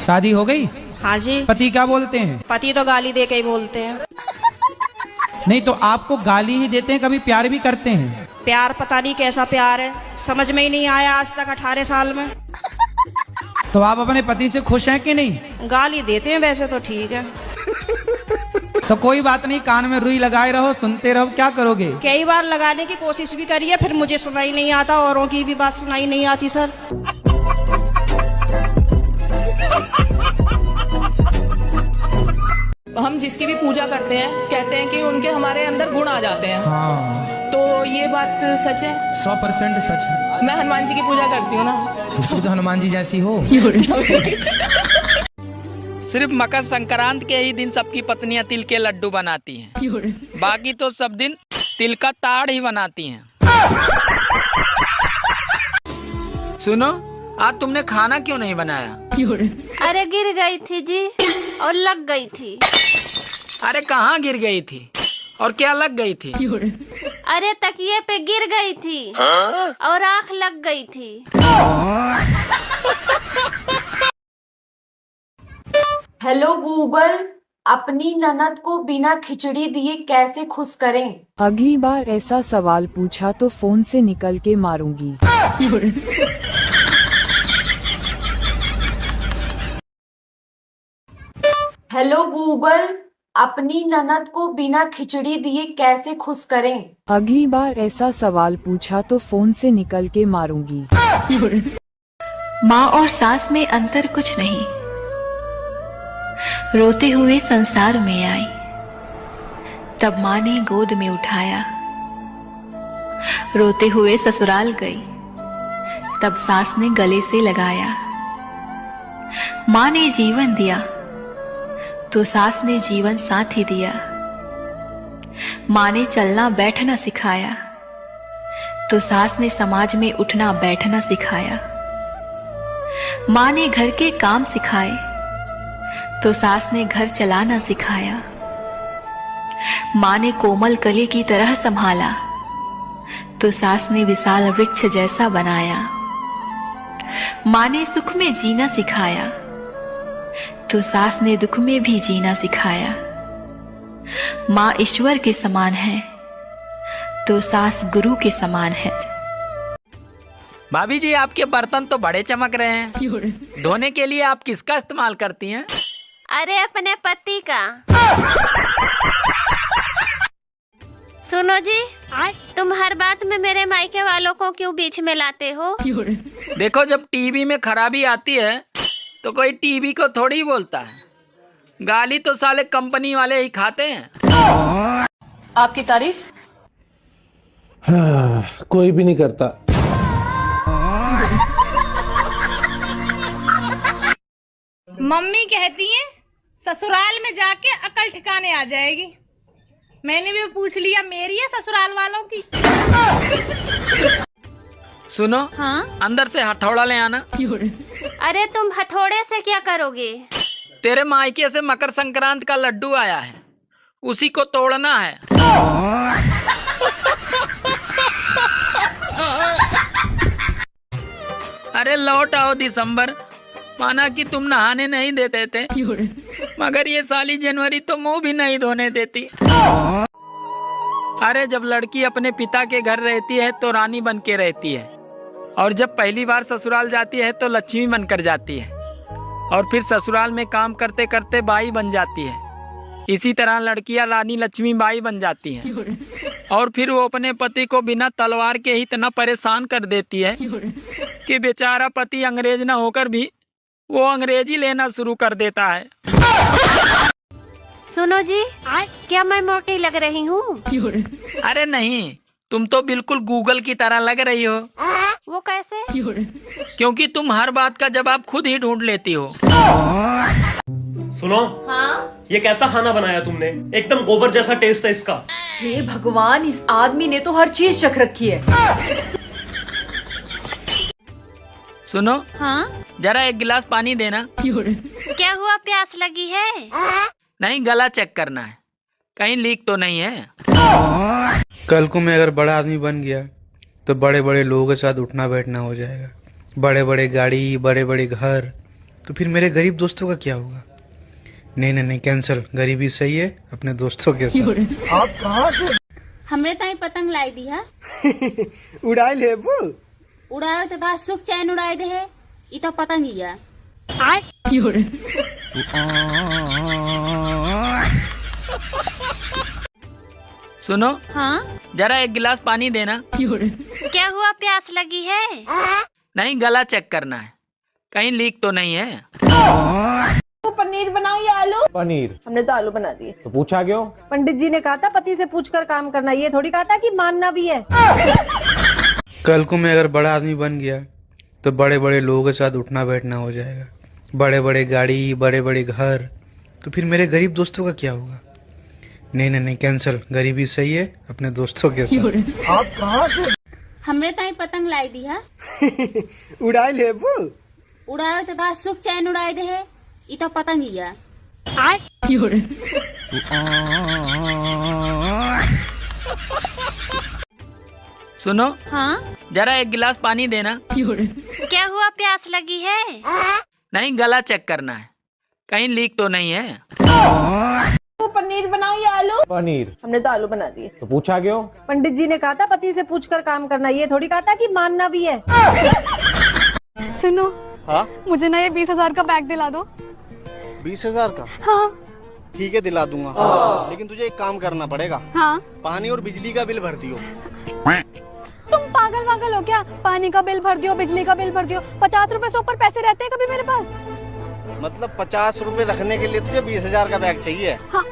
शादी हो गई? हाँ जी। पति क्या बोलते हैं? पति तो गाली दे के ही बोलते हैं। नहीं तो आपको गाली ही देते हैं, कभी प्यार भी करते हैं? प्यार पता नहीं कैसा प्यार है, समझ में ही नहीं आया आज तक 18 साल में। तो आप अपने पति से खुश हैं कि नहीं? गाली देते हैं वैसे तो ठीक है। तो कोई बात नहीं, कान में रुई लगाए रहो, सुनते रहो, क्या करोगे? कई बार लगाने की कोशिश भी करी है, फिर मुझे सुनाई नहीं आता, औरों की भी बात सुनाई नहीं आती सर। हम जिसकी भी पूजा करते हैं कहते हैं कि उनके हमारे अंदर गुण आ जाते हैं। हाँ, तो ये बात सच है? 100% सच है। मैं हनुमान जी की पूजा करती हूँ ना। तो हनुमान जी जैसी हो। सिर्फ मकर संक्रांत के ही दिन सबकी पत्नियां तिल के लड्डू बनाती हैं, बाकी तो सब दिन तिल का ताड़ ही बनाती हैं। सुनो, आज तुमने खाना क्यों नहीं बनाया? अरे गिर गई थी जी और लग गई थी। अरे कहाँ गिर गई थी और क्या लग गई थी? अरे तकिए पे गिर गई थी और आँख लग गई थी। हेलो गूगल, अपनी ननद को बिना खिचड़ी दिए कैसे खुश करें? अगली बार ऐसा सवाल पूछा तो फोन से निकल के मारूंगी। हेलो गूगल, अपनी ननद को बिना खिचड़ी दिए कैसे खुश करें? अगली बार ऐसा सवाल पूछा तो फोन से निकल के मारूंगी। माँ और सास में अंतर कुछ नहीं, रोते हुए संसार में आई, तब माँ ने गोद में उठाया। रोते हुए ससुराल गई, तब सास ने गले से लगाया। माँ ने जीवन दिया तो सास ने जीवन साथी दिया। माँ ने चलना बैठना सिखाया तो सास ने समाज में उठना बैठना सिखाया। माँ ने घर के काम सिखाए तो सास ने घर चलाना सिखाया। माँ ने कोमल कली की तरह संभाला तो सास ने विशाल वृक्ष जैसा बनाया। माँ ने सुख में जीना सिखाया तो सास ने दुख में भी जीना सिखाया। माँ ईश्वर के समान है तो सास गुरु के समान है। भाभी जी, आपके बर्तन तो बड़े चमक रहे हैं। धोने के लिए आप किसका इस्तेमाल करती हैं? अरे अपने पति का। सुनो जी, तुम हर बात में मेरे मायके वालों को क्यों बीच में लाते हो? देखो, जब टीवी में खराबी आती है तो कोई टीवी को थोड़ी ही बोलता है, गाली तो साले कंपनी वाले ही खाते हैं। आपकी तारीफ कोई भी नहीं करता। मम्मी कहती हैं ससुराल में जाके अकल ठिकाने आ जाएगी। मैंने भी पूछ लिया, मेरी है ससुराल वालों की। सुनो, हाँ? अंदर से हथौड़ा ले आना। अरे तुम हथौड़े से क्या करोगे? तेरे मायके से मकर संक्रांत का लड्डू आया है, उसी को तोड़ना है। अरे लौट आओ दिसंबर, माना कि तुम नहाने नहीं देते थे, मगर ये साली जनवरी तो मुंह भी नहीं धोने देती। अरे जब लड़की अपने पिता के घर रहती है तो रानी बन के रहती है, और जब पहली बार ससुराल जाती है तो लक्ष्मी बनकर जाती है, और फिर ससुराल में काम करते करते बाई बन जाती है। इसी तरह लड़कियां रानी लक्ष्मी बाई बन जाती हैं, और फिर वो अपने पति को बिना तलवार के ही इतना परेशान कर देती है कि बेचारा पति अंग्रेज न होकर भी वो अंग्रेजी लेना शुरू कर देता है। सुनो जी, क्या मैं मोटी लग रही हूँ? अरे नहीं, तुम तो बिल्कुल गूगल की तरह लग रही हो। वो कैसे? क्योंकि तुम हर बात का जवाब खुद ही ढूंढ लेती हो। सुनो, हाँ? ये कैसा खाना बनाया तुमने? एकदम गोबर जैसा टेस्ट है इसका। हे भगवान, इस आदमी ने तो हर चीज चख रखी है। सुनो, हाँ? जरा एक गिलास पानी देना। क्या हुआ, प्यास लगी है? नहीं, गला चेक करना है, कहीं लीक तो नहीं है। कल को मैं अगर बड़ा आदमी बन गया तो बड़े बड़े लोगों के साथ उठना बैठना हो जाएगा। बड़े बड़े गाड़ी, बड़े बड़े घर, तो फिर मेरे गरीब दोस्तों का क्या होगा? नहीं नहीं नहीं, कैंसिल। गरीबी सही है, अपने दोस्तों के साथ। आप कहाँ थे? हमरे ताई पतंग लाई दी है। उड़ाई लेबू? उड़ाए तो था सुख चैन उड़ाए दे है। ई तो पतंग ही है। सुनो, हाँ जरा एक गिलास पानी देना। क्या हुआ, प्यास लगी है? नहीं, गला चेक करना है, कहीं लीक तो नहीं है। तो पनीर बनाओ या आलू? पनीर। हमने तो आलू बना दिए। तो पूछा क्यों? पंडित जी ने कहा था पति से पूछकर काम करना, ये थोड़ी कहा था कि मानना भी है। कल को मैं अगर बड़ा आदमी बन गया तो बड़े बड़े लोगों के साथ उठना बैठना हो जाएगा, बड़े बड़े गाड़ी, बड़े बड़े घर। तो फिर मेरे गरीब दोस्तों का क्या होगा? नहीं नहीं नहीं, कैंसिल। गरीबी सही है, अपने दोस्तों के साथ। आप कहाँ थे? हमरे ताई पतंग लाई दी है। उड़ाई लेबू? उड़ाए तो था सुख चैन उड़ाए दे है। ई तो पतंग ही है। सुनो, हाँ जरा एक गिलास पानी देना। क्या हुआ, प्यास लगी है? नहीं, गला चेक करना है, कहीं लीक तो नहीं है। तो पनीर बनाओ या आलू? पनीर। हमने तो आलू बना दिए। तो पूछा क्यों? पंडित जी ने कहा था पति से पूछकर काम करना, ये थोड़ी कहा था कि मानना भी है। सुनो, हाँ? मुझे ना ये 20,000 का बैग दिला दो। 20,000 का? हाँ। ठीक है, दिला दूंगा। लेकिन तुझे एक काम करना पड़ेगा। हाँ। पानी और बिजली का बिल भर दियो। तुम पागल वागल हो क्या? पानी का बिल भर दियो, बिजली का बिल भर दियो। 50 रुपए से ऊपर पैसे रहते हैं कभी मेरे पास? मतलब 50 रुपए रखने के लिए तुझे 20,000 का बैग चाहिए? हाँ।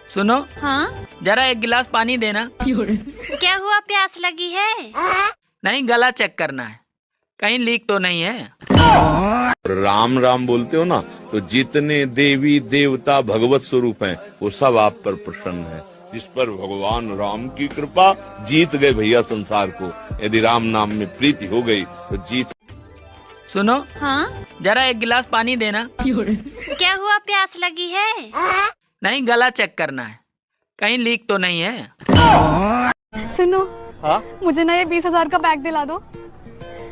सुनो, हाँ जरा एक गिलास पानी देना। क्या हुआ, प्यास लगी है? नहीं, गला चेक करना है, कहीं लीक तो नहीं है। राम राम बोलते हो ना, तो जितने देवी देवता भगवत स्वरूप हैं वो सब आप पर प्रसन्न हैं। जिस पर भगवान राम की कृपा, जीत गए भैया संसार को। यदि राम नाम में प्रीति हो गई तो जीत। सुनो, हाँ जरा एक गिलास पानी देना। क्या हुआ, प्यास लगी है? नहीं, गला चेक करना है, कहीं लीक तो नहीं है। सुनो, हाँ? मुझे ना ये 20,000 का बैग दिला दो।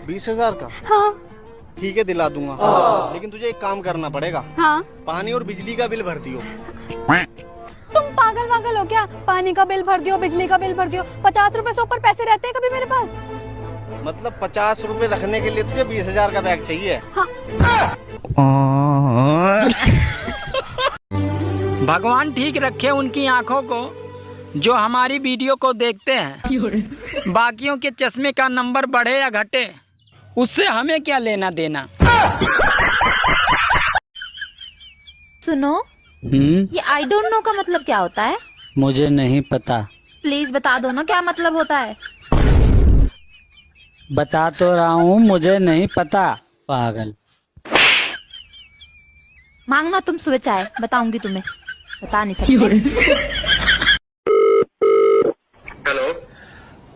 20,000 का? हाँ। ठीक है, दिला दूंगा। लेकिन तुझे एक काम करना पड़ेगा। हाँ। पानी और बिजली का बिल भर दियो। तुम पागल वागल हो क्या? पानी का बिल भर दियो, बिजली का बिल भर दियो। 50 रुपए से ऊपर पैसे रहते हैं कभी मेरे पास? मतलब 50 रुपए रखने के लिए तुझे 20,000 का बैग चाहिए? हाँ। भगवान ठीक रखे उनकी आंखों को जो हमारी वीडियो को देखते हैं। बाकियों के चश्मे का नंबर बढ़े या घटे, उससे हमें क्या लेना देना। सुनो, ये आई डोंट नो का मतलब क्या होता है? मुझे नहीं पता। प्लीज बता दो ना क्या मतलब होता है। बता तो रहा हूँ, मुझे नहीं पता, पागल। मांगना तुम सुबह चाय, बताऊंगी तुम्हें, बता नहीं सकती। हेलो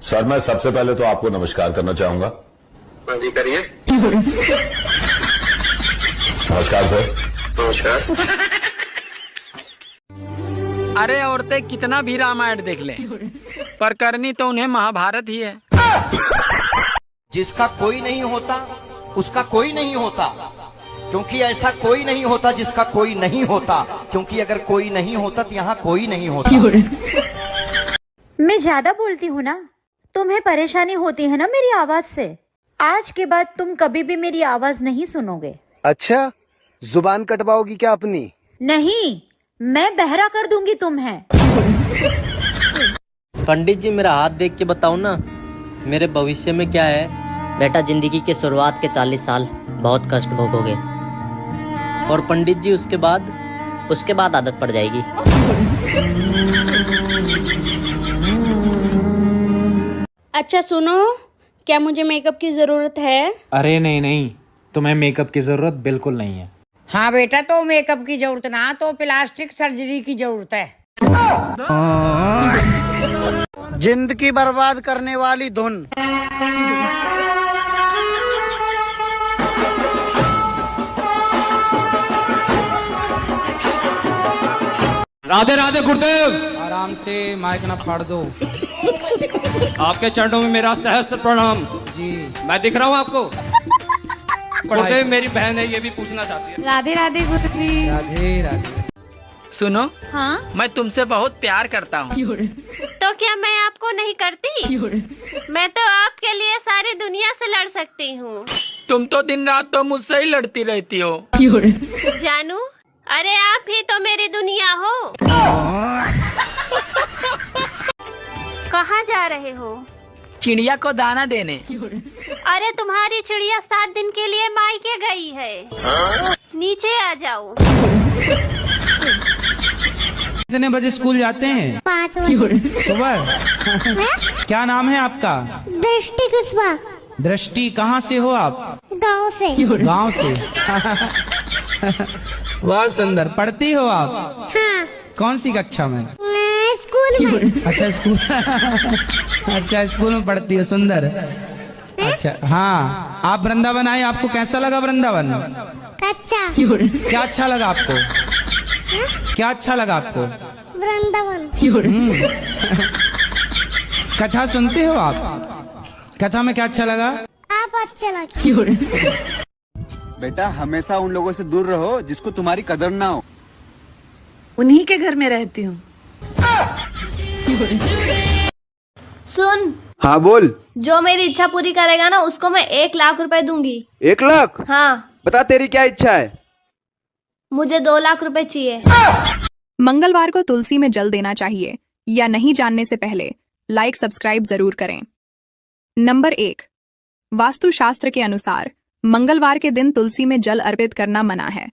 सर, मैं सबसे पहले तो आपको नमस्कार करना चाहूंगा। जी करिए। नमस्कार सर। नमस्कार। अरे औरतें कितना भी रामायण देख लें, पर करनी तो उन्हें महाभारत ही है। जिसका कोई नहीं होता उसका कोई नहीं होता, क्योंकि ऐसा कोई नहीं होता जिसका कोई नहीं होता, क्योंकि अगर कोई नहीं होता तो यहाँ कोई नहीं होता। मैं ज्यादा बोलती हूँ ना, तुम्हें परेशानी होती है ना मेरी आवाज से। आज के बाद तुम कभी भी मेरी आवाज नहीं सुनोगे। अच्छा, जुबान कटवाओगी क्या अपनी? नहीं, मैं बहरा कर दूंगी तुम्हें। पंडित जी, मेरा हाथ देख के बताओ ना, मेरे भविष्य में क्या है? बेटा, जिंदगी के शुरुआत के 40 साल बहुत कष्ट भोगोगे। और पंडित जी उसके बाद? उसके बाद आदत पड़ जाएगी। अच्छा सुनो, क्या मुझे मेकअप की जरूरत है? अरे नहीं नहीं, तुम्हें मेकअप की जरूरत बिल्कुल नहीं है। हाँ बेटा, तो मेकअप की जरूरत ना, तो प्लास्टिक सर्जरी की जरूरत है। जिंदगी बर्बाद करने वाली धुन। राधे राधे गुरुदेव। आराम से, माइक ना फाड़ दो। आपके चरणों में मेरा सहस्त्र प्रणाम। जी। मैं दिख रहा हूँ आपको? पढ़ाई मेरी बहन है, ये भी पूछना चाहती है। राधे राधे गुरुजी। राधे राधे। सुनो, हाँ? मैं तुमसे बहुत प्यार करता हूँ। तो क्या मैं आपको नहीं करती? मैं तो आपके लिए सारी दुनिया से लड़ सकती हूँ। तुम तो दिन रात तो मुझसे ही लड़ती रहती हो। जानू, अरे आप ही तो मेरी दुनिया हो। कहाँ जा रहे हो? चिड़िया को दाना देने। अरे तुम्हारी चिड़िया 7 दिन के लिए मायके गई है। नीचे आ जाओ। कितने बजे स्कूल जाते हैं? 5 बजे सुबह। क्या नाम है आपका? दृष्टि कुशवाहा। दृष्टि, कहाँ से हो आप? गांव से। गांव से। बहुत सुंदर। पढ़ती हो आप? हाँ। कौन सी कक्षा में? स्कूल में। अच्छा स्कूल। अच्छा स्कूल में पढ़ती हो, सुंदर। अच्छा हाँ, आप वृंदावन आए, आपको कैसा लगा वृंदावन? अच्छा। क्या अच्छा लगा आपको? क्या अच्छा लगा आपको? वृंदावन। कथा सुनते हो आप? कथा में क्या अच्छा लगा? आप अच्छे लगे। बेटा हमेशा उन लोगों से दूर रहो जिसको तुम्हारी कदर ना हो। उन्हीं के घर में रहती हूँ। सुन। हाँ बोल। जो मेरी इच्छा पूरी करेगा ना, उसको मैं 1 लाख रुपए दूंगी। 1 लाख? हाँ। बता तेरी क्या इच्छा है? मुझे 2 लाख रुपए चाहिए। मंगलवार को तुलसी में जल देना चाहिए या नहीं, जानने से पहले लाइक सब्सक्राइब जरूर करें। नंबर 1, वास्तुशास्त्र के अनुसार मंगलवार के दिन तुलसी में जल अर्पित करना मना है।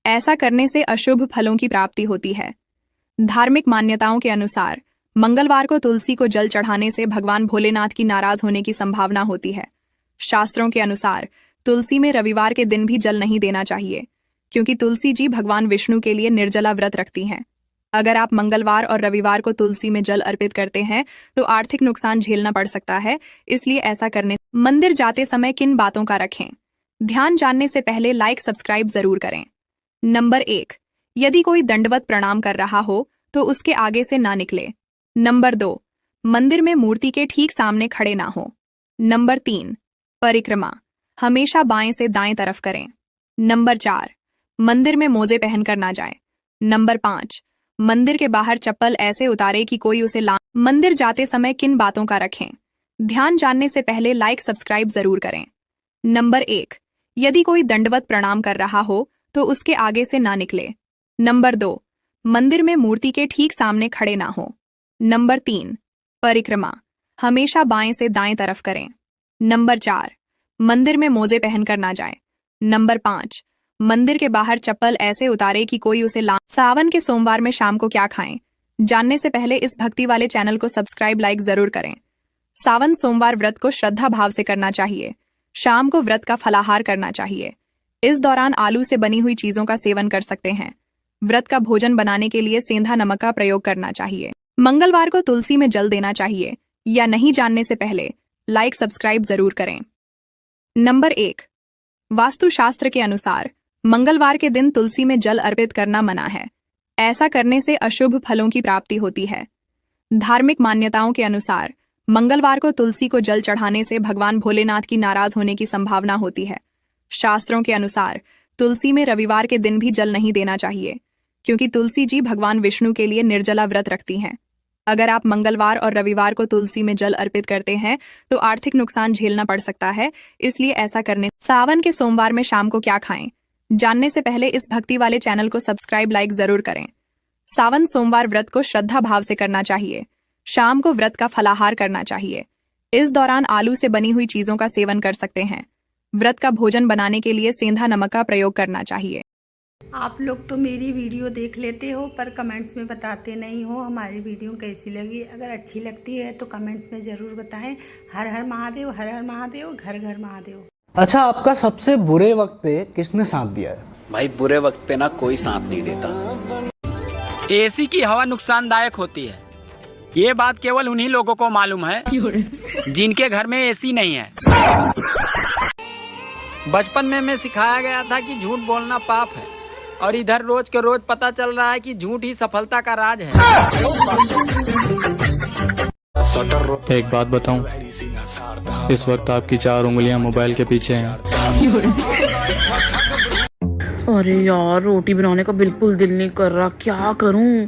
ऐसा करने से अशुभ फलों की प्राप्ति होती है। धार्मिक मान्यताओं के अनुसार मंगलवार को तुलसी को जल चढ़ाने से भगवान भोलेनाथ की नाराज होने की संभावना होती है। शास्त्रों के अनुसार तुलसी में रविवार के दिन भी जल नहीं देना चाहिए, क्योंकि तुलसी जी भगवान विष्णु के लिए निर्जला व्रत रखती हैं। अगर आप मंगलवार और रविवार को तुलसी में जल अर्पित करते हैं तो आर्थिक नुकसान झेलना पड़ सकता है, इसलिए ऐसा करने। मंदिर जाते समय किन बातों का रखें ध्यान, जानने से पहले लाइक सब्सक्राइब जरूर करें। नंबर 1, यदि कोई दंडवत प्रणाम कर रहा हो तो उसके आगे से ना निकले। नंबर 2, मंदिर में मूर्ति के ठीक सामने खड़े ना हो। नंबर 3, परिक्रमा हमेशा बाएं से दाएं तरफ करें। नंबर 4, मंदिर में मोजे पहनकर ना जाए। नंबर 5, मंदिर के बाहर चप्पल ऐसे उतारे कि कोई उसे मंदिर जाते समय किन बातों का रखें ध्यान, जानने से पहले लाइक सब्सक्राइब जरूर करें। नंबर 1, यदि कोई दंडवत प्रणाम कर रहा हो तो उसके आगे से ना निकले। नंबर 2, मंदिर में मूर्ति के ठीक सामने खड़े ना हो। नंबर 3, परिक्रमा हमेशा बाएं से दाएं तरफ करें। नंबर 4, मंदिर में मोजे पहनकर ना जाए। नंबर 5, मंदिर के बाहर चप्पल ऐसे उतारे कि कोई उसे सावन के सोमवार में शाम को क्या खाएं, जानने से पहले इस भक्ति वाले चैनल को सब्सक्राइब लाइक जरूर करें। सावन सोमवार व्रत को श्रद्धा भाव से करना चाहिए। शाम को व्रत का फलाहार करना चाहिए। इस दौरान आलू से बनी हुई चीजों का सेवन कर सकते हैं। व्रत का भोजन बनाने के लिए सेंधा नमक का प्रयोग करना चाहिए। मंगलवार को तुलसी में जल देना चाहिए या नहीं, जानने से पहले लाइक सब्सक्राइब जरूर करें। नंबर 1, वास्तुशास्त्र के अनुसार मंगलवार के दिन तुलसी में जल अर्पित करना मना है। ऐसा करने से अशुभ फलों की प्राप्ति होती है। धार्मिक मान्यताओं के अनुसार मंगलवार को तुलसी को जल चढ़ाने से भगवान भोलेनाथ की नाराज होने की संभावना होती है। शास्त्रों के अनुसार तुलसी में रविवार के दिन भी जल नहीं देना चाहिए, क्योंकि तुलसी जी भगवान विष्णु के लिए निर्जला व्रत रखती हैं। अगर आप मंगलवार और रविवार को तुलसी में जल अर्पित करते हैं तो आर्थिक नुकसान झेलना पड़ सकता है, इसलिए ऐसा करने। सावन के सोमवार में शाम को क्या खाएं, जानने से पहले इस भक्ति वाले चैनल को सब्सक्राइब लाइक जरूर करें। सावन सोमवार व्रत को श्रद्धा भाव से करना चाहिए। शाम को व्रत का फलाहार करना चाहिए। इस दौरान आलू से बनी हुई चीजों का सेवन कर सकते हैं। व्रत का भोजन बनाने के लिए सेंधा नमक का प्रयोग करना चाहिए। आप लोग तो मेरी वीडियो देख लेते हो पर कमेंट्स में बताते नहीं हो हमारी वीडियो कैसी लगी। अगर अच्छी लगती है तो कमेंट्स में ज़रूर बताएं। हर हर महादेव, हर हर महादेव, घर घर महादेव। अच्छा, आपका सबसे बुरे वक्त पे किसने साथ दिया है? भाई बुरे वक्त पे ना कोई साथ नहीं देता। एसी की हवा नुकसानदायक होती है, ये बात केवल उन्हीं लोगों को मालूम है जिनके घर में एसी नहीं है। बचपन में मैं सिखाया गया था कि झूठ बोलना पाप है, और इधर रोज के रोज पता चल रहा है कि झूठ ही सफलता का राज है। एक बात बताऊं, इस वक्त आपकी 4 उंगलियां मोबाइल के पीछे हैं। अरे यार रोटी बनाने का बिल्कुल दिल नहीं कर रहा, क्या करूं?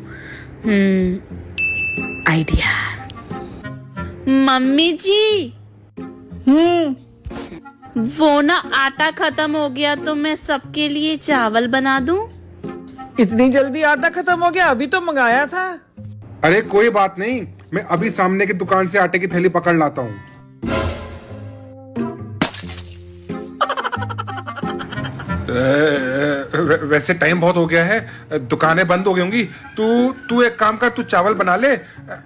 आइडिया। मम्मी जी, वो ना आटा खत्म हो गया तो मैं सबके लिए चावल बना दूं? इतनी जल्दी आटा खत्म हो गया? अभी तो मंगाया था। अरे कोई बात नहीं, मैं अभी सामने की दुकान से आटे की थैली पकड़ लाता हूँ। वैसे टाइम बहुत हो गया है, दुकानें बंद हो गई होंगी। तू एक काम कर, तू चावल बना ले,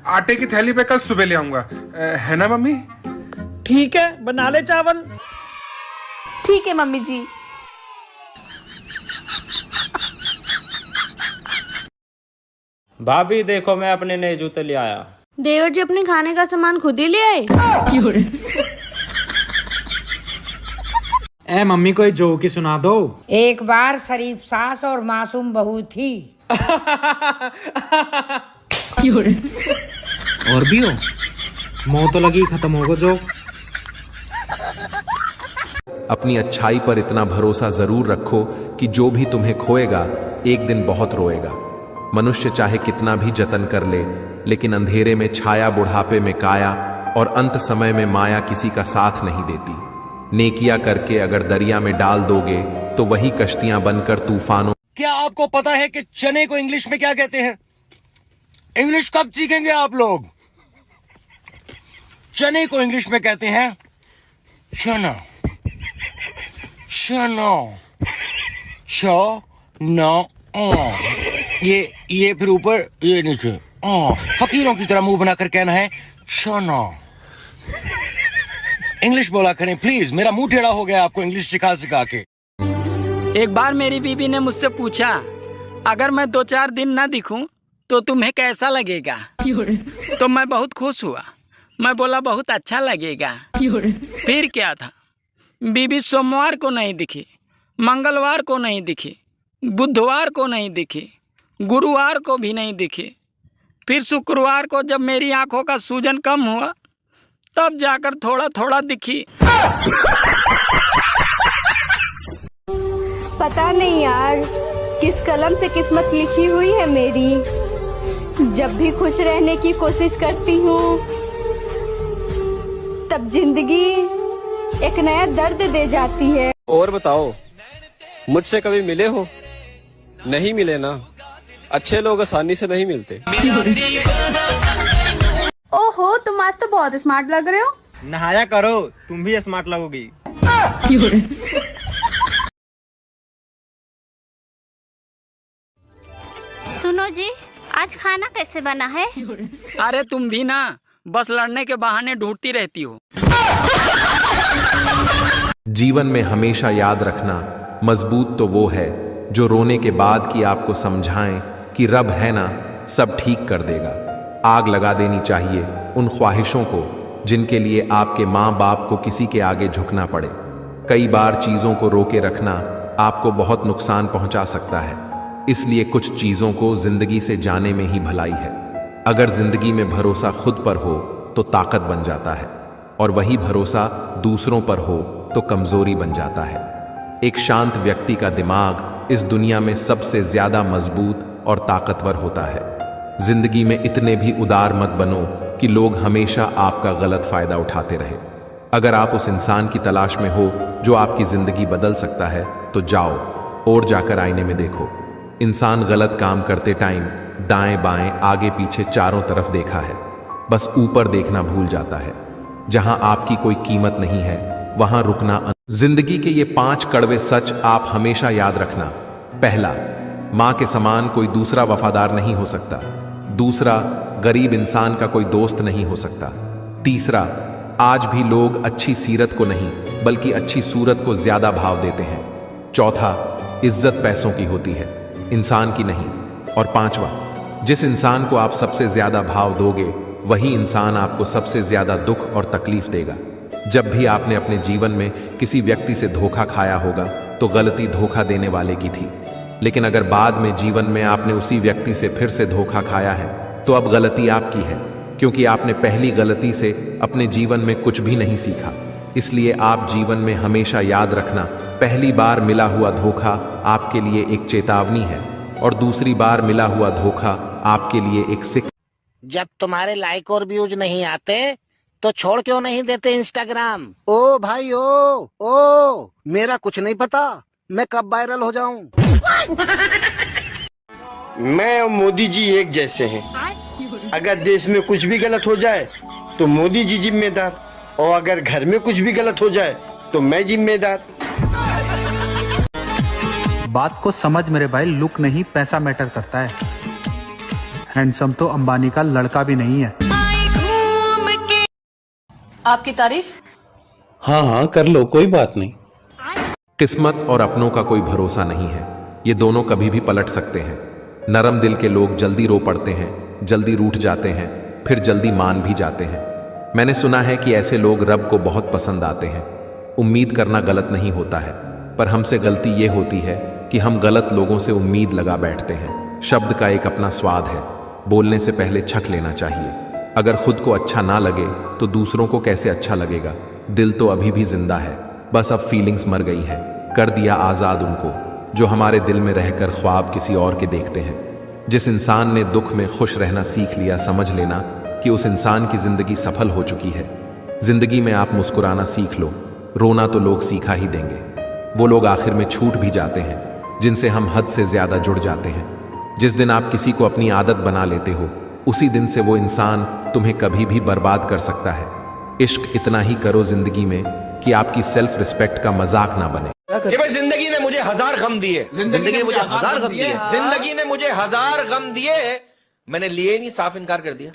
आटे की थैली पे कल सुबह ले आऊंगा, है ना मम्मी? ठीक है, बना ले चावल। ठीक है मम्मी जी। भाभी देखो, मैं अपने नए जूते ले आया। देवर जी अपने खाने का सामान खुद ही ले आए। ए मम्मी कोई जोक ही सुना दो। एक बार शरीफ सास और मासूम बहू थी। और भी हो? मुंह तो लगी, खत्म होगा जोक। अपनी अच्छाई पर इतना भरोसा जरूर रखो कि जो भी तुम्हें खोएगा एक दिन बहुत रोएगा। मनुष्य चाहे कितना भी जतन कर ले, लेकिन अंधेरे में छाया, बुढ़ापे में काया और अंत समय में माया किसी का साथ नहीं देती। नेकिया करके अगर दरिया में डाल दोगे तो वही कश्तियां बनकर तूफानों। क्या आपको पता है कि चने को इंग्लिश में क्या कहते हैं? इंग्लिश कब सीखेंगे आप लोग? चने को इंग्लिश में कहते हैं चना। चना, ये फिर ऊपर, ये नीचे। फकीरों की तरह मुंह बनाकर कहना है चना। इंग्लिश बोला करें प्लीज, मेरा मुंह टेढ़ा हो गया आपको इंग्लिश सिखा सिखा के। एक बार मेरी बीवी ने मुझसे पूछा, अगर मैं 2-4 दिन ना दिखूं तो तुम्हें कैसा लगेगा? तो मैं बहुत खुश हुआ। मैं बोला बहुत अच्छा लगेगा। फिर क्या था, बीवी सोमवार को नहीं दिखी, मंगलवार को नहीं दिखी, बुधवार को नहीं दिखी, गुरुवार को भी नहीं दिखी। फिर शुक्रवार को जब मेरी आंखों का सूजन कम हुआ तब जाकर थोड़ा थोड़ा दिखी। पता नहीं यार किस कलम से किस्मत लिखी हुई है मेरी। जब भी खुश रहने की कोशिश करती हूँ तब जिंदगी एक नया दर्द दे जाती है। और बताओ, मुझसे कभी मिले हो? नहीं मिले ना। अच्छे लोग आसानी से नहीं मिलते। ओहो, तुम आज तो बहुत स्मार्ट लग रहे हो। नहाया करो, तुम भी स्मार्ट लगोगी। सुनो जी, आज खाना कैसे बना है? अरे तुम भी ना बस लड़ने के बहाने ढूंढती रहती हो। जीवन में हमेशा याद रखना, मजबूत तो वो है जो रोने के बाद कि आपको समझाएं कि रब है ना, सब ठीक कर देगा। आग लगा देनी चाहिए उन ख्वाहिशों को जिनके लिए आपके माँ बाप को किसी के आगे झुकना पड़े। कई बार चीज़ों को रोके रखना आपको बहुत नुकसान पहुंचा सकता है, इसलिए कुछ चीज़ों को जिंदगी से जाने में ही भलाई है। अगर जिंदगी में भरोसा खुद पर हो तो ताकत बन जाता है, और वही भरोसा दूसरों पर हो तो कमजोरी बन जाता है। एक शांत व्यक्ति का दिमाग इस दुनिया में सबसे ज्यादा मजबूत और ताकतवर होता है। जिंदगी में इतने भी उदार मत बनो कि लोग हमेशा आपका गलत फायदा उठाते रहे। अगर आप उस इंसान की तलाश में हो जो आपकी जिंदगी बदल सकता है तो जाओ और जाकर आईने में देखो। इंसान गलत काम करते टाइम दाएं बाएं आगे पीछे चारों तरफ देखा है, बस ऊपर देखना भूल जाता है। जहां आपकी कोई कीमत नहीं है वहां रुकना। जिंदगी के ये 5 कड़वे सच आप हमेशा याद रखना। पहला, मां के समान कोई दूसरा वफादार नहीं हो सकता। दूसरा, गरीब इंसान का कोई दोस्त नहीं हो सकता। तीसरा, आज भी लोग अच्छी सीरत को नहीं बल्कि अच्छी सूरत को ज्यादा भाव देते हैं। चौथा, इज्जत पैसों की होती है, इंसान की नहीं। और पांचवा, जिस इंसान को आप सबसे ज्यादा भाव दोगे वही इंसान आपको सबसे ज्यादा दुख और तकलीफ देगा। जब भी आपने अपने जीवन में किसी व्यक्ति से धोखा खाया होगा तो गलती धोखा देने वाले की थी, लेकिन अगर बाद में जीवन में आपने उसी व्यक्ति से फिर से धोखा खाया है तो अब गलती आपकी है, क्योंकि आपने पहली गलती से अपने जीवन में कुछ भी नहीं सीखा। इसलिए आप जीवन में हमेशा याद रखना, पहली बार मिला हुआ धोखा आपके लिए एक चेतावनी है और दूसरी बार मिला हुआ धोखा आपके लिए एक शिक्षा। जब तुम्हारे लाइक और व्यूज नहीं आते तो छोड़ क्यों नहीं देते इंस्टाग्राम? ओ भाई ओ मेरा कुछ नहीं पता मैं कब वायरल हो जाऊं। मैं और मोदी जी एक जैसे हैं। अगर देश में कुछ भी गलत हो जाए तो मोदी जी जिम्मेदार, और अगर घर में कुछ भी गलत हो जाए तो मैं जिम्मेदार। बात को समझ मेरे भाई, लुक नहीं पैसा मैटर करता है। हैंडसम तो अंबानी का लड़का भी नहीं है। आपकी तारीफ? हाँ कर लो, कोई बात नहीं। किस्मत और अपनों का कोई भरोसा नहीं है, ये दोनों कभी भी पलट सकते हैं। नरम दिल के लोग जल्दी रो पड़ते हैं, जल्दी रूठ जाते हैं, फिर जल्दी मान भी जाते हैं। मैंने सुना है कि ऐसे लोग रब को बहुत पसंद आते हैं। उम्मीद करना गलत नहीं होता है, पर हमसे गलती ये होती है कि हम गलत लोगों से उम्मीद लगा बैठते हैं। शब्द का एक अपना स्वाद है, बोलने से पहले छक लेना चाहिए। अगर खुद को अच्छा ना लगे तो दूसरों को कैसे अच्छा लगेगा। दिल तो अभी भी जिंदा है, बस अब फीलिंग्स मर गई हैं। कर दिया आज़ाद उनको जो हमारे दिल में रहकर ख्वाब किसी और के देखते हैं। जिस इंसान ने दुख में खुश रहना सीख लिया, समझ लेना कि उस इंसान की जिंदगी सफल हो चुकी है। जिंदगी में आप मुस्कुराना सीख लो, रोना तो लोग सीखा ही देंगे। वो लोग आखिर में छूट भी जाते हैं जिनसे हम हद से ज्यादा जुड़ जाते हैं। जिस दिन आप किसी को अपनी आदत बना लेते हो, उसी दिन से वो इंसान तुम्हें कभी भी बर्बाद कर सकता है। इश्क इतना ही करो जिंदगी में कि आपकी सेल्फ रिस्पेक्ट का मजाक ना बने। कि भाई जिंदगी ने मुझे 1000 गम दिए, जिंदगी ने मुझे 1000 गम दिए, जिंदगी ने मुझे 1000 गम दिए, मैंने लिए नहीं, साफ इनकार कर दिया।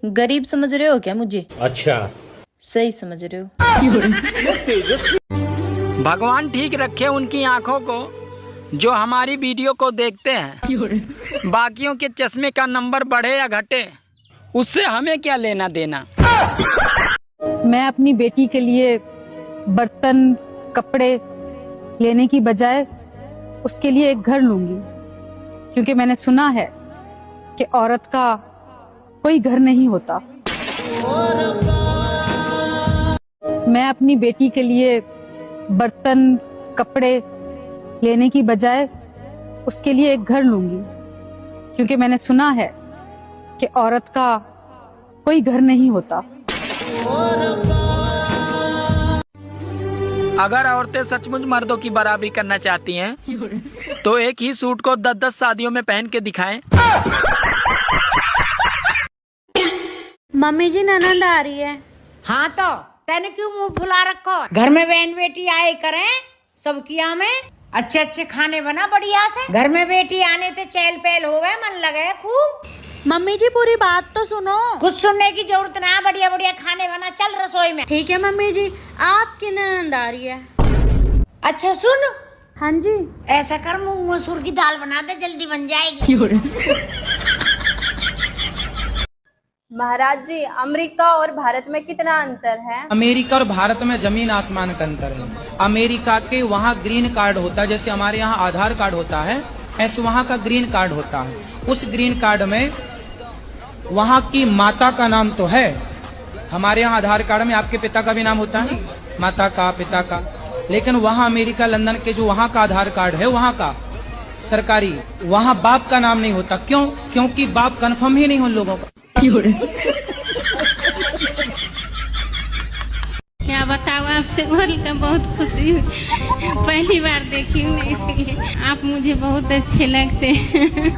गरीब समझ रहे हो क्या मुझे? अच्छा, सही समझ रहे हो। भगवान ठीक रखे उनकी आंखों को जो हमारी वीडियो को देखते हैं। बाकियों के चश्मे का नंबर बढ़े या घटे, उससे हमें क्या लेना देना। मैं अपनी बेटी के लिए बर्तन कपड़े लेने की बजाय उसके लिए एक घर लूंगी, क्योंकि मैंने सुना है कि औरत का कोई घर नहीं होता। मैं अपनी बेटी के लिए बर्तन कपड़े लेने की बजाय उसके लिए एक घर लूंगी, क्योंकि मैंने सुना है कि औरत का कोई घर नहीं होता। अगर औरतें सचमुच मर्दों की बराबरी करना चाहती हैं, तो एक ही सूट को 10-10 शादियों में पहन के दिखाएं। मम्मी जी ननद आ रही है। हाँ तो तेने क्यों मुंह फुला रखो? घर में बहन बेटी आए करें, सब किया में अच्छे अच्छे खाने बना बढ़िया से। घर में बेटी आने ते चहल पहल होवे, मन लगे खूब। मम्मी जी पूरी बात तो सुनो। कुछ सुनने की जरूरत ना, बढ़िया बढ़िया खाने बना, चल रसोई में। ठीक है मम्मी जी, आपकी ननद आ रही है। अच्छा सुन। हाँ जी। ऐसा कर, मूंग मसूर की दाल बना दे, जल्दी बन जाएगी। महाराज जी, अमेरिका और भारत में कितना अंतर है? अमेरिका और भारत में जमीन आसमान का अंतर है। अमेरिका के वहाँ ग्रीन कार्ड होता है, जैसे हमारे यहाँ आधार कार्ड होता है, ऐसे वहाँ का ग्रीन कार्ड होता है। उस ग्रीन कार्ड में वहाँ की माता का नाम तो है, हमारे यहाँ आधार कार्ड में आपके पिता का भी नाम होता है, माता का, पिता का। लेकिन वहाँ अमेरिका लंदन के जो वहाँ का आधार कार्ड है, वहाँ का सरकारी, वहाँ बाप का नाम नहीं होता। क्यों? क्योंकि बाप कंफर्म ही नहीं उन लोगों का। क्या बताऊँ, आपसे बोलकर बहुत खुशी हुई। पहली बार देखी हूँ मैं, इसलिए आप मुझे बहुत अच्छे लगते हैं।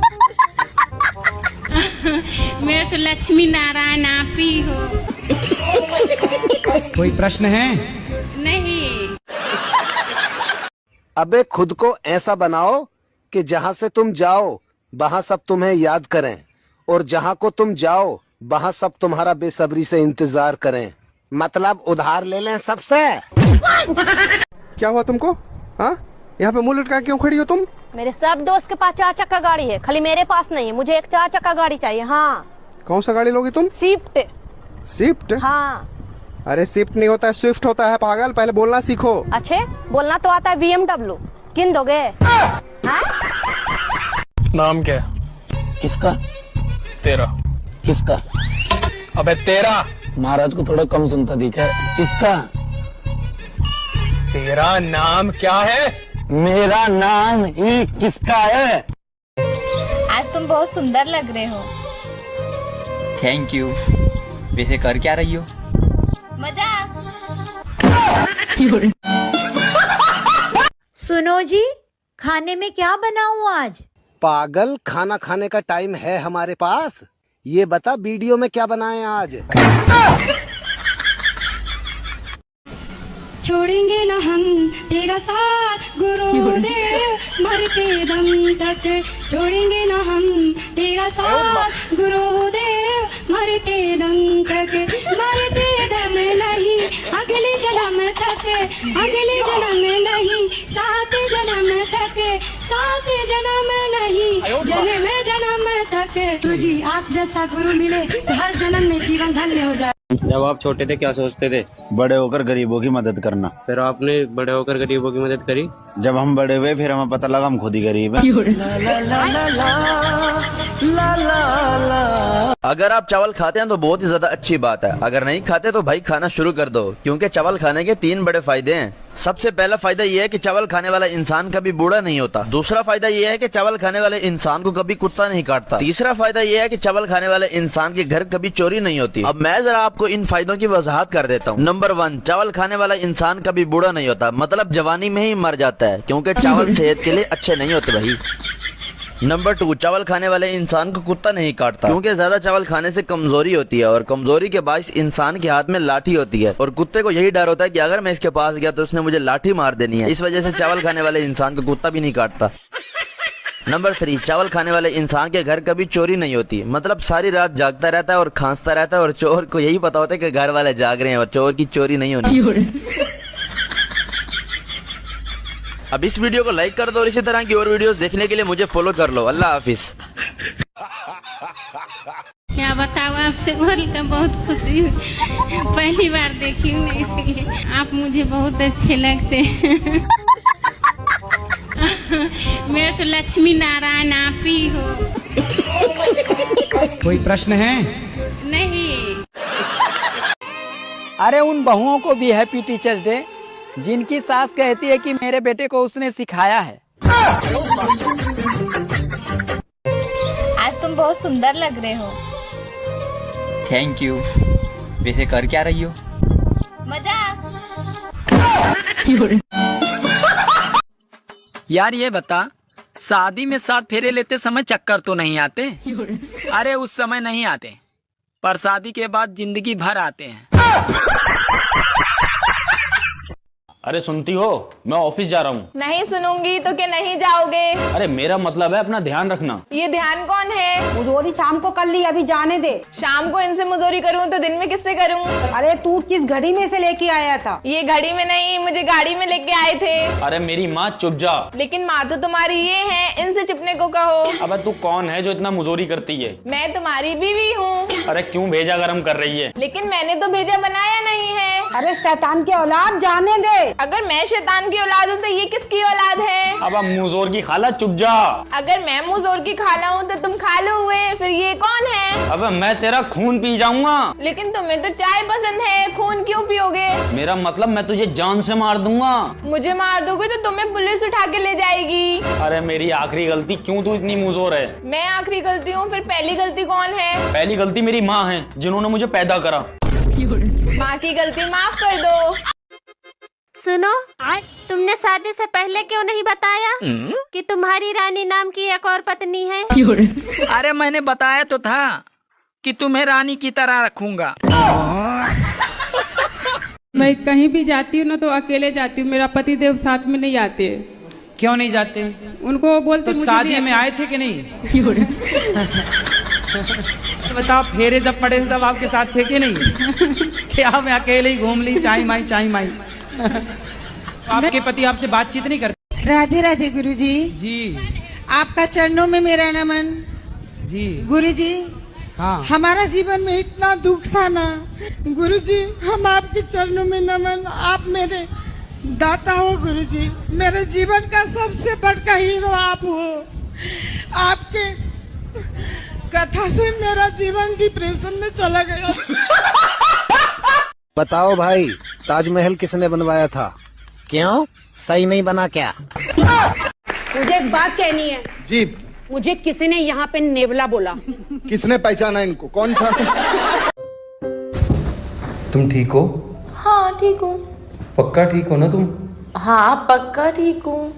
मेरे तो लक्ष्मी नारायण आप ही हो। कोई प्रश्न है? नहीं। अबे खुद को ऐसा बनाओ कि जहाँ से तुम जाओ वहाँ सब तुम्हें याद करें, और जहाँ को तुम जाओ वहाँ सब तुम्हारा बेसब्री से इंतजार करें। मतलब उधार ले लें सबसे। क्या हुआ तुमको? हाँ, यहाँ पे मुंह लटका क्यों खड़ी हो तुम? मेरे सब दोस्त के पास 4 चक्का गाड़ी है, खाली मेरे पास नहीं है। मुझे एक 4 चक्का गाड़ी चाहिए। हाँ। कौन सा गाड़ी लोगी तुम? स्विफ्ट। स्विफ्ट? हाँ। अरे स्विफ्ट नहीं होता है, स्विफ्ट होता है पागल। पहले बोलना सीखो। अच्छे, बोलना तो आता है। BMW किन दोगे? नाम क्या? किसका? तेरा। किसका? अबे तेरा। महाराज को थोड़ा कम सुनता दिखा है। किसका? तेरा नाम क्या है? मेरा नाम ही किसका है? आज तुम बहुत सुंदर लग रहे हो। Thank you. वैसे कर क्या रही हो? मजाक। सुनो जी, खाने में क्या बनाऊं आज? पागल, खाना खाने का टाइम है हमारे पास। ये बता वीडियो में क्या बनाए आज? छोड़ेंगे न हम तेरा साथ गुरुदेव, मरते दम तक छोड़ेंगे न हम तेरा साथ गुरुदेव, मरते दम तक, मरते दम नहीं अगले जन्म तक, अगले जन्म नहीं सात जन्म तक, सात जन्म नहीं जन्म जन्म तक। तुझी आप जैसा गुरु मिले तो हर जन्म में जीवन धन्य हो जाए। जब आप छोटे थे क्या सोचते थे? बड़े होकर गरीबों की मदद करना। फिर आपने बड़े होकर गरीबों की मदद करी? जब हम बड़े हुए फिर हमें पता लगा हम खुद ही गरीब हैं। अगर आप चावल खाते हैं तो बहुत ही ज्यादा अच्छी बात है, अगर नहीं खाते तो भाई खाना शुरू कर दो, क्योंकि चावल खाने के 3 बड़े फायदे हैं। सबसे पहला फायदा ये है कि चावल खाने वाला इंसान कभी बूढ़ा नहीं होता। दूसरा फायदा ये है कि चावल खाने वाले इंसान को कभी कुत्ता नहीं काटता। तीसरा फायदा ये है कि चावल खाने वाले इंसान के घर कभी चोरी नहीं होती। अब मैं जरा आपको इन फायदों की वजाहत कर देता हूँ। नंबर 1, चावल खाने वाला इंसान कभी बूढ़ा नहीं होता, मतलब जवानी में ही मर जाता है, क्योंकि चावल सेहत के लिए अच्छे नहीं होते भाई। नंबर 2, चावल खाने वाले इंसान को कुत्ता नहीं काटता, क्योंकि ज्यादा चावल खाने से कमजोरी होती है और कमजोरी के बायस इंसान के हाथ में लाठी होती है और कुत्ते को यही डर होता है कि अगर मैं इसके पास गया तो उसने मुझे लाठी मार देनी है। इस वजह से चावल खाने वाले इंसान को कुत्ता भी नहीं काटता। नंबर 3, चावल खाने वाले इंसान के घर कभी चोरी नहीं होती, मतलब सारी रात जागता रहता है और खांसता रहता है और चोर को यही पता होता है कि घर वाले जाग रहे हैं और चोर की चोरी नहीं होनी। अब इस वीडियो को लाइक कर दो और इसी तरह की और वीडियोस देखने के लिए मुझे फॉलो कर लो। अल्लाह हाफिज। क्या बताऊँ, आपसे बोलकर बहुत खुशी हुई। पहली बार देखी हूँ मैं, इसलिए आप मुझे बहुत अच्छे लगते हैं। मैं तो लक्ष्मी नारायण आप ही हो। कोई प्रश्न है? नहीं। अरे उन बहुओं को भी हैप्पी टीचर्स डे जिनकी सास कहती है कि मेरे बेटे को उसने सिखाया है। आज तुम बहुत सुंदर लग रहे हो। Thank you. वैसे कर क्या रही हो? मजाक। यार ये बता, शादी में 7 फेरे लेते समय चक्कर तो नहीं आते? अरे उस समय नहीं आते, पर शादी के बाद जिंदगी भर आते हैं। अरे सुनती हो, मैं ऑफिस जा रहा हूँ। नहीं सुनूंगी तो क्या नहीं जाओगे? अरे मेरा मतलब है अपना ध्यान रखना। ये ध्यान कौन है? मुजोरी शाम को कर ली, अभी जाने दे। शाम को इनसे मुजोरी करूँ तो दिन में किससे करूँ? अरे तू किस घड़ी में से लेके आया था? ये घड़ी में नहीं, मुझे गाड़ी में लेके आए थे। अरे मेरी माँ चुप जा। लेकिन माँ तो तुम्हारी ये है, इनसे चुपने को कहो। अब तू कौन है जो इतना मुजोरी करती है? मैं तुम्हारी बीवी हूँ। अरे क्यों भेजा गरम कर रही है? लेकिन मैंने तो भेजा बनाया नहीं है। अरे शैतान के औलाद, जाने दे। अगर मैं शैतान की औलाद हूँ तो ये किसकी औलाद है? अब मुजोर की खाला चुप जा। अगर मैं मुजोर की खाला हूँ तो तुम खालू हुए, फिर ये कौन है? अब मैं तेरा खून पी जाऊंगा। लेकिन तुम्हें तो चाय पसंद है, खून क्यों पियोगे? मेरा मतलब मैं तुझे जान से मार दूंगा। मुझे मार दोगे तो तुम्हें पुलिस उठा के ले जाएगी। अरे मेरी आखिरी गलती, क्यों तू इतनी मुजोर है? मैं आखिरी गलती हूँ, फिर पहली गलती कौन है? पहली गलती मेरी माँ है, जिन्होंने मुझे पैदा करा। माँ की गलती माफ कर दो। सुनो, तुमने शादी से पहले क्यों नहीं बताया कि तुम्हारी रानी नाम की एक और पत्नी है? अरे मैंने बताया तो था कि तुम्हें रानी की तरह रखूंगा। मैं कहीं भी जाती हूँ ना तो अकेले जाती हूँ, मेरा पति देव साथ में नहीं आते। क्यों नहीं जाते? उनको बोलते तो शादी में आए थे कि नहीं? बताओ, फेरे जब पड़े थे तब आपके साथ थे कि नहीं? क्या मैं अकेले ही घूम ली, चाई माई। आपके पति आपसे बातचीत नहीं करते? राधे राधे गुरुजी। जी। आपका चरणों में मेरा नमन। जी। गुरुजी, हाँ। हमारा जीवन में इतना दुख था ना गुरुजी, हम आपके चरणों में नमन। आप मेरे दाता हो गुरुजी, मेरे जीवन का सबसे बड़ा हीरो आप हो। आपके कथा से मेरा जीवन डिप्रेशन में चला गया। बताओ भाई, ताजमहल किसने बनवाया था? क्यों, सही नहीं बना क्या? मुझे एक बात कहनी है जी। मुझे किसी ने यहाँ पे नेवला बोला। किसने पहचाना इनको, कौन था? तुम ठीक हो? हाँ ठीक हूँ। पक्का ठीक हो ना तुम? हाँ पक्का ठीक हूँ।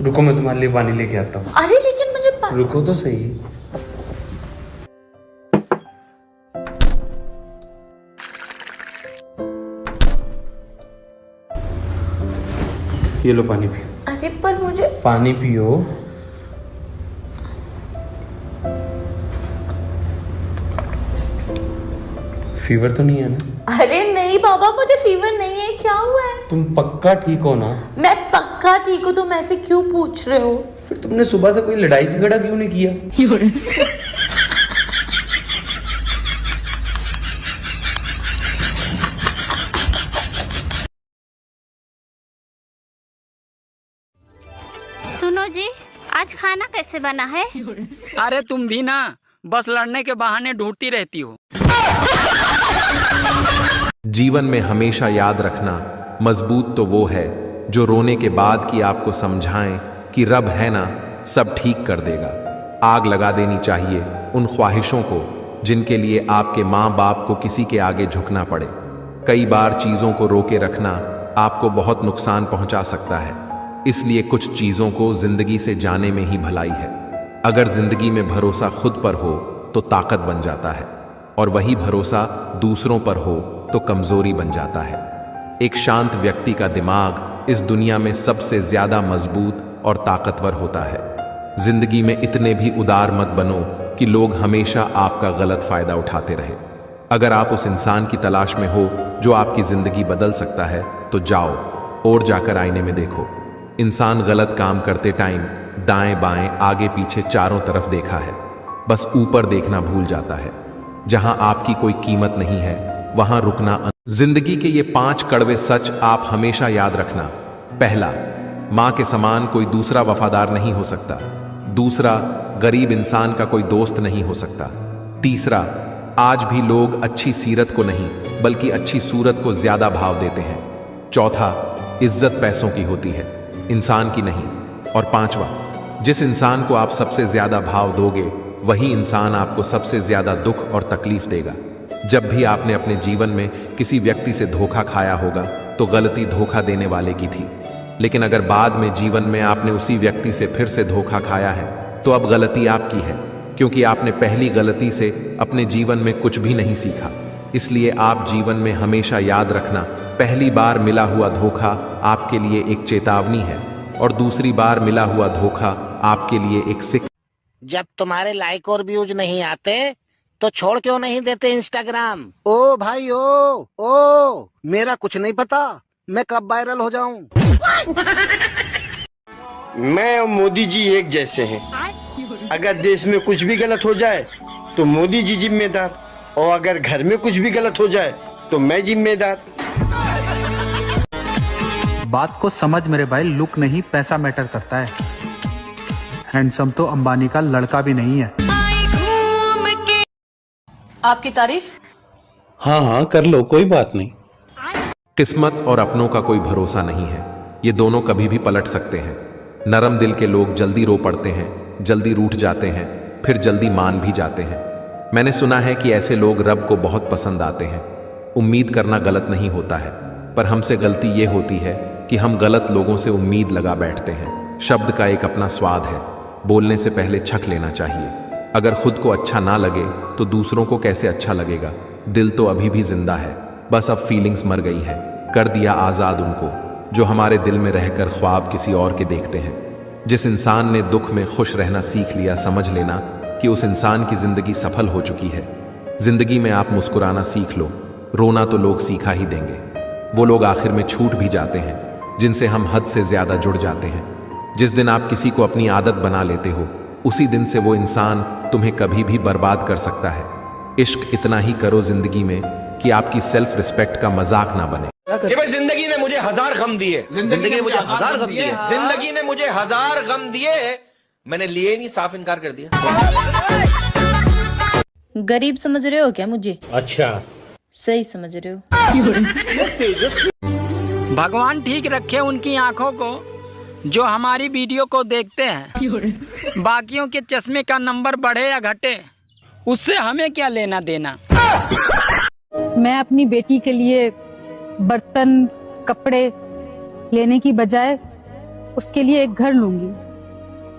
रुको मैं तुम्हारे लिए पानी लेके आता हूँ। अरे लेकिन मुझे रुको तो सही। ये लो पानी पियो। अरे पर मुझे पानी पियो। फीवर तो नहीं है ना? अरे नहीं बाबा, मुझे फीवर नहीं है। क्या हुआ है? तुम पक्का ठीक हो ना? मैं पक्का ठीक हूँ। तुम ऐसे क्यों पूछ रहे हो? फिर तुमने सुबह से कोई लड़ाई झगड़ा क्यों नहीं किया? सुनो जी, आज खाना कैसे बना है? अरे तुम भी ना बस लड़ने के बहाने ढूंढती रहती हो। जीवन में हमेशा याद रखना, मजबूत तो वो है जो रोने के बाद कि आपको समझाएं कि रब है ना, सब ठीक कर देगा। आग लगा देनी चाहिए उन ख्वाहिशों को जिनके लिए आपके माँ बाप को किसी के आगे झुकना पड़े। कई बार चीज़ों को रोके रखना आपको बहुत नुकसान पहुंचा सकता है, इसलिए कुछ चीज़ों को जिंदगी से जाने में ही भलाई है। अगर जिंदगी में भरोसा खुद पर हो तो ताकत बन जाता है, और वही भरोसा दूसरों पर हो तो कमजोरी बन जाता है। एक शांत व्यक्ति का दिमाग इस दुनिया में सबसे ज्यादा मजबूत और ताकतवर होता है। जिंदगी में इतने भी उदार मत बनो कि लोग हमेशा आपका गलत फायदा उठाते रहे। अगर आप उस इंसान की तलाश में हो जो आपकी जिंदगी बदल सकता है तो जाओ और जाकर आईने में देखो। इंसान गलत काम करते टाइम दाएं बाएं आगे पीछे चारों तरफ देखा है, बस ऊपर देखना भूल जाता है। जहां आपकी कोई कीमत नहीं है वहां रुकना। जिंदगी के ये 5 कड़वे सच आप हमेशा याद रखना। पहला, मां के समान कोई दूसरा वफादार नहीं हो सकता। दूसरा, गरीब इंसान का कोई दोस्त नहीं हो सकता। तीसरा, आज भी लोग अच्छी सीरत को नहीं बल्कि अच्छी सूरत को ज्यादा भाव देते हैं। चौथा, इज्जत पैसों की होती है, इंसान की नहीं। और पांचवा, जिस इंसान को आप सबसे ज्यादा भाव दोगे वही इंसान आपको सबसे ज्यादा दुख और तकलीफ देगा। जब भी आपने अपने जीवन में किसी व्यक्ति से धोखा खाया होगा तो गलती धोखा देने वाले की थी, लेकिन अगर बाद में जीवन में आपने उसी व्यक्ति से फिर से धोखा खाया है तो अब गलती आपकी है, क्योंकि आपने पहली गलती से अपने जीवन में कुछ भी नहीं सीखा। इसलिए आप जीवन में हमेशा याद रखना, पहली बार मिला हुआ धोखा आपके लिए एक चेतावनी है और दूसरी बार मिला हुआ धोखा आपके लिए एक शिक्षा। जब तुम्हारे लाइक और व्यूज नहीं आते तो छोड़ क्यों नहीं देते इंस्टाग्राम? ओ भाई ओ मेरा कुछ नहीं पता मैं कब वायरल हो जाऊं। मैं और मोदी जी एक जैसे हैं। अगर देश में कुछ भी गलत हो जाए तो मोदी जी जिम्मेदार, और अगर घर में कुछ भी गलत हो जाए तो मैं जिम्मेदार। बात को समझ मेरे भाई, लुक नहीं पैसा मैटर करता है। हैंडसम तो अंबानी का लड़का भी नहीं है। आपकी तारीफ? हाँ हाँ कर लो, कोई बात नहीं। किस्मत और अपनों का कोई भरोसा नहीं है, ये दोनों कभी भी पलट सकते हैं। नरम दिल के लोग जल्दी रो पड़ते हैं, जल्दी रूठ जाते हैं, फिर जल्दी मान भी जाते हैं। मैंने सुना है कि ऐसे लोग रब को बहुत पसंद आते हैं। उम्मीद करना गलत नहीं होता है, पर हमसे गलती ये होती है कि हम गलत लोगों से उम्मीद लगा बैठते हैं। शब्द का एक अपना स्वाद है, बोलने से पहले छक लेना चाहिए। अगर खुद को अच्छा ना लगे तो दूसरों को कैसे अच्छा लगेगा? दिल तो अभी भी जिंदा है, बस अब फीलिंग्स मर गई है। कर दिया आज़ाद उनको जो हमारे दिल में रहकर ख्वाब किसी और के देखते हैं। जिस इंसान ने दुख में खुश रहना सीख लिया, समझ लेना कि उस इंसान की जिंदगी सफल हो चुकी है। जिंदगी में आप मुस्कुराना सीख लो, रोना तो लोग सीखा ही देंगे। वो लोग आखिर में छूट भी जाते हैं जिनसे हम हद से ज्यादा जुड़ जाते हैं। जिस दिन आप किसी को अपनी आदत बना लेते हो उसी दिन से वो इंसान तुम्हें कभी भी बर्बाद कर सकता है। इश्क इतना ही करो जिंदगी में कि आपकी सेल्फ रिस्पेक्ट का मजाक ना बने। कि भाई जिंदगी ने मुझे 1000 गम दिए, जिंदगी ने मुझे 1000 गम दिए, जिंदगी ने मुझे 1000 गम दिए, मैंने लिए नहीं, साफ इनकार कर दिया। गरीब समझ रहे हो क्या मुझे? अच्छा, सही समझ रहे हो। भगवान ठीक रखे उनकी आंखों को जो हमारी वीडियो को देखते हैं। बाकियों के चश्मे का नंबर बढ़े या घटे उससे हमें क्या लेना देना। मैं अपनी बेटी के लिए बर्तन कपड़े लेने की बजाय उसके लिए एक घर लूंगी,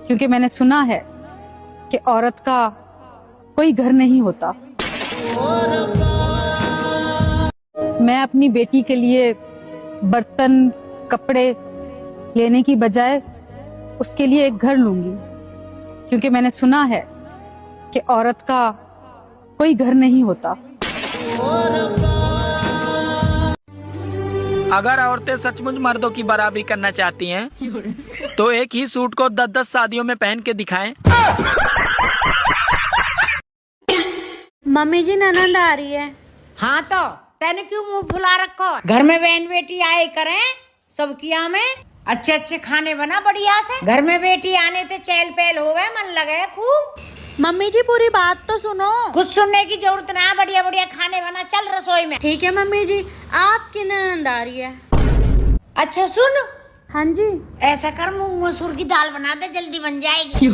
क्योंकि मैंने सुना है कि औरत का कोई घर नहीं होता। मैं अपनी बेटी के लिए बर्तन कपड़े लेने की बजाय उसके लिए एक घर लूंगी, क्योंकि मैंने सुना है कि औरत का कोई घर नहीं होता। अगर औरतें सचमुच मर्दों की बराबरी करना चाहती हैं तो एक ही सूट को 10-10 शादियों में पहन के दिखाएं। मम्मी जी ननद आ रही है। हाँ तो तैने क्यों मुंह फुला रखो? घर में बहन बेटी आए करें सबकी में अच्छे अच्छे खाने बना बढ़िया से। घर में बेटी आने ते चहल पहल होवे मन लगे खूब। मम्मी जी पूरी बात तो सुनो। कुछ सुनने की जरूरत ना, बढ़िया बढ़िया खाने बना, चल रसोई में। ठीक है मम्मी जी, आपकी ननद आ रही है। अच्छा सुन। हाँ जी। ऐसा कर मूंग मसूर की दाल बना दे, जल्दी बन जाएगी।